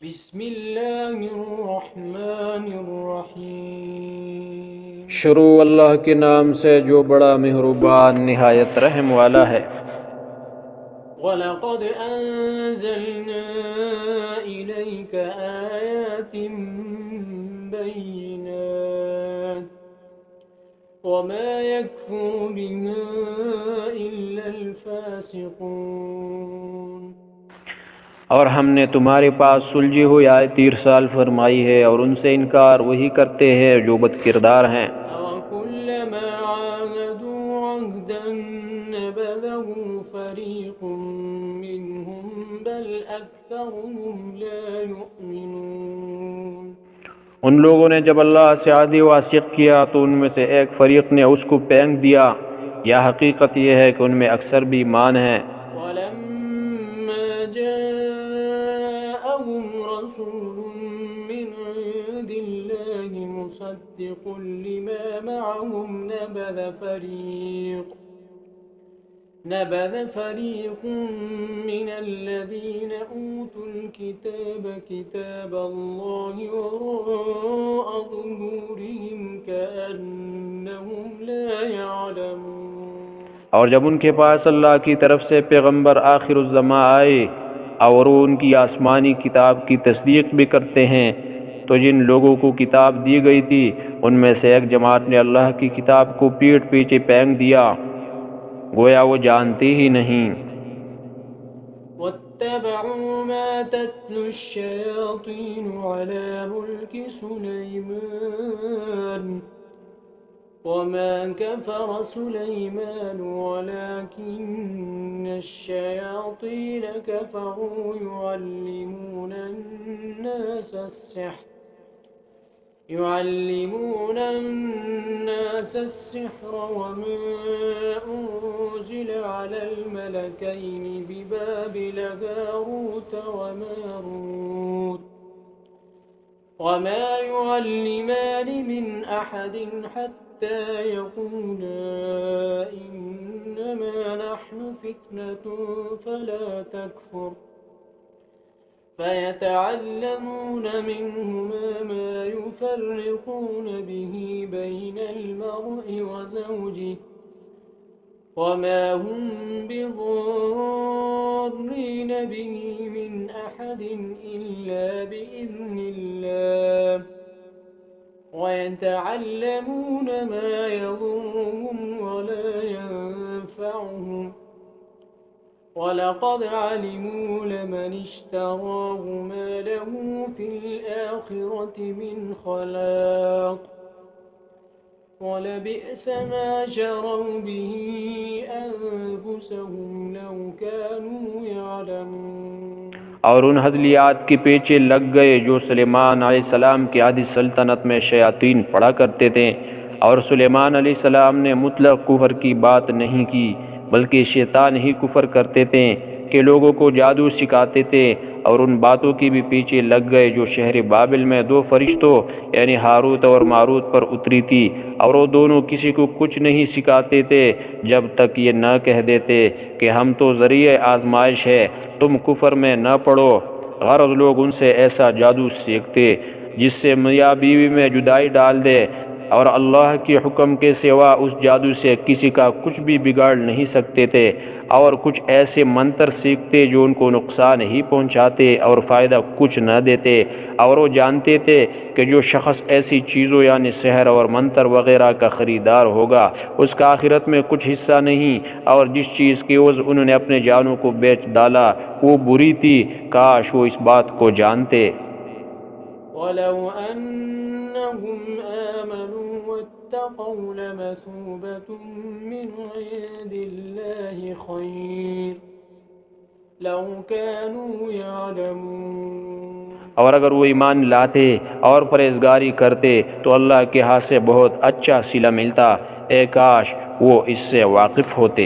بسم اللہ الرحمن الرحیم۔ شروع اللہ کے نام سے جو بڑا مہربان نہایت رحم والا ہے۔ وَلَقَدْ أَنزَلْنَا إِلَيْكَ آيَاتٍ بَيِّنَاتٍ وَمَا يَكْفُرُ بِهَا إِلَّا الْفَاسِقُونَ۔ اور ہم نے تمہارے پاس سلجھی ہوئی آیتیں ارسال فرمائی ہے، اور ان سے انکار وہی کرتے ہیں جو بد کردار ہیں۔ أَوَكُلَّمَا عَاهَدُوا عَهْدًا نَبَذَهُ فَرِيقٌ مِّنْهُم بَلْ أَكْثَرُهُمْ لَا يُؤْمِنُونَ۔ ان لوگوں نے جب اللہ سے عہد واثق کیا تو ان میں سے ایک فریق نے اس کو پھینک دیا، یا حقیقت یہ ہے کہ ان میں اکثر بھی ایمان ہیں۔ وَلَمَّا جَاءَهُمْ رَسُولٌ مِّنْ عِندِ اللَّهِ مُصَدِّقٌ لِّمَا مَعَهُمْ نَبَذَ فَرِيقٌ مِّنَ الَّذِينَ أُوتُوا الْكِتَابَ كِتَابَ اللَّهِ وَرَاءَ ظُهُورِهِمْ كَأَنَّهُمْ لَا يَعْلَمُونَ۔ اور جب ان کے پاس اللہ کی طرف سے پیغمبر آخر الزماں آئے اور وہ ان کی آسمانی کتاب کی تصدیق بھی کرتے ہیں، تو جن لوگوں کو کتاب دی گئی تھی ان میں سے ایک جماعت نے اللہ کی کتاب کو پیٹھ پیچھے پھینک دیا، گویا وہ جانتے ہی نہیں۔ وَاتَّبَعُوا مَا تَتْلُو الشَّيَاطِينُ عَلَى مُلْكِ سُلَيْمَانَ وَمَا كَفَرَ سُلَيْمَانُ وَلَٰكِنَّ الشَّيَاطِينَ كَفَرُوا يُعَلِّمُونَ النَّاسَ السِّحْرَ وَمَا أُنزِلَ عَلَى الْمَلَكَيْنِ بِبَابِلَ هَارُوتَ وَمَارُوتَ وَمَا يُعَلِّمَانِ مِنْ أَحَدٍ حَتَّىٰ يَقُولَا إِنَّمَا نَحْنُ فِتْنَةٌ فَلَا تَكْفُرْ فَيَتَعَلَّمُونَ مِنْهُمَا مَا يُفَرِّقُونَ بِهِ بَيْنَ الْمَرْءِ وَزَوْجِهِ وَمَا هُم بِضَارِّينَ بِهِ مِنْ أَحَدٍ إِلَّا بِإِذْنِ اللَّهِ وَيَتَعَلَّمُونَ مَا يَضُرُّهُمْ وَلَا يَنفَعُهُمْ وَلَقَدْ عَلِمُوا لَمَنِ اشْتَرَاهُ مَا لَهُ فِي الْآخِرَةِ مِنْ خَلَاقٍ وَلَبِئْسَ مَا شَرَوْا بِهِ أَنفُسَهُمْ لَوْ كَانُوا يَعْلَمُونَ۔ اور ان ہزلیات کے پیچھے لگ گئے جو سلیمان علیہ السلام کی عادی سلطنت میں شیاطین پڑھا کرتے تھے، اور سلیمان علیہ السلام نے مطلق کفر کی بات نہیں کی، بلکہ شیطان ہی کفر کرتے تھے کہ لوگوں کو جادو سکھاتے تھے، اور ان باتوں کے بھی پیچھے لگ گئے جو شہر بابل میں دو فرشتوں یعنی ہاروت اور ماروت پر اتری تھی، اور وہ دونوں کسی کو کچھ نہیں سکھاتے تھے جب تک یہ نہ کہہ دیتے کہ ہم تو ذریعہ آزمائش ہے، تم کفر میں نہ پڑو۔ غرض لوگ ان سے ایسا جادو سیکھتے جس سے میاں بیوی میں جدائی ڈال دے، اور اللہ کے حکم کے سوا اس جادو سے کسی کا کچھ بھی بگاڑ نہیں سکتے تھے، اور کچھ ایسے منتر سیکھتے جو ان کو نقصان ہی پہنچاتے اور فائدہ کچھ نہ دیتے، اور وہ جانتے تھے کہ جو شخص ایسی چیزوں یعنی سحر اور منتر وغیرہ کا خریدار ہوگا اس کا آخرت میں کچھ حصہ نہیں، اور جس چیز کی عوض انہوں نے اپنے جانوں کو بیچ ڈالا وہ بری تھی، کاش وہ اس بات کو جانتے۔ وَلَوْ أَنَّهُمْ آمَنُوا وَاتَّقَوْا لَمَثُوبَةٌ مِّنْ عِندِ اللَّهِ خَيْرٌ لَوْ كَانُوا يَعْلَمُونَ۔ اور اگر وہ ایمان لاتے اور پرہیزگاری کرتے تو اللہ کے ہاتھ سے بہت اچھا صلہ ملتا، اے کاش وہ اس سے واقف ہوتے۔